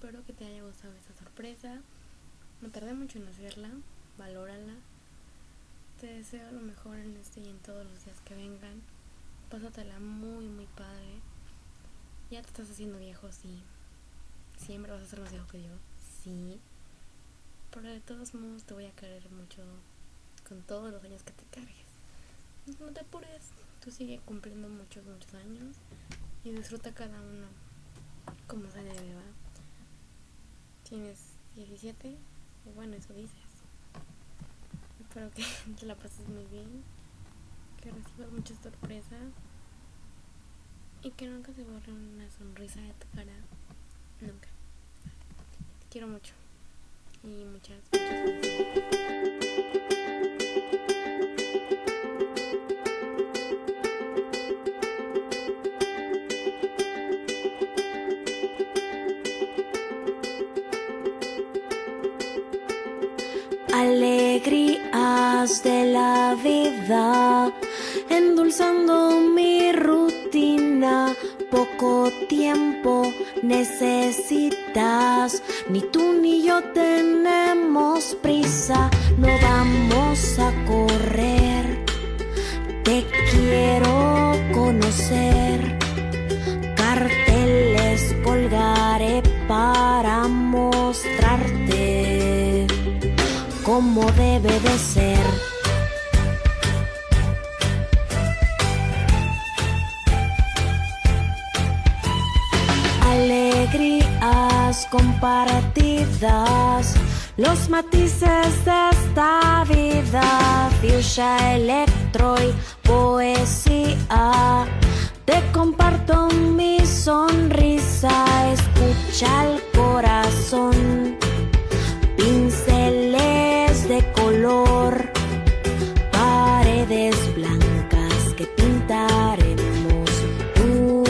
espero que te haya gustado esta sorpresa. Me tardé mucho en hacerla, valórala. Te deseo lo mejor en este y en todos los días que vengan. Pásatela muy muy padre. Ya te estás haciendo viejo, sí. Siempre vas a ser más viejo que yo, sí. Pero de todos modos te voy a querer mucho con todos los años que te cargues. No te apures, tú sigue cumpliendo muchos años y disfruta cada uno como se debe, ¿va? Tienes 17, bueno, eso dices. Espero que te la pases muy bien, que recibas muchas sorpresas y que nunca se borre una sonrisa de tu cara. Nunca. Te quiero mucho y muchas felicidades. Alegrías de la vida, endulzando mi rutina. Poco tiempo necesitas, ni tú ni yo tenemos prisa. No vamos a correr, te quiero conocer. Carteles colgaré para mostrarte como debe de ser. Alegrías compartidas, los matices de esta vida. Fuchsia, electro y poesía. Te comparto mi sonrisa, escucha el corazón. Pinceles de color, paredes blancas que pintaremos tú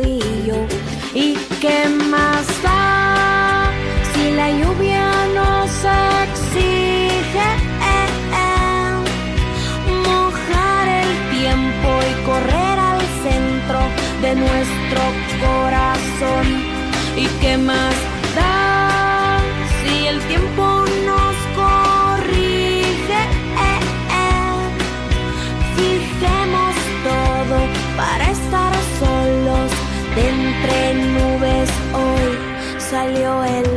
y yo. ¿Y qué más da si la lluvia nos exige mojar el tiempo y correr al centro de nuestro corazón? ¿Y qué más da si el tiempo nos corrige? Fijemos todo para estar solos. De entre nubes hoy salió el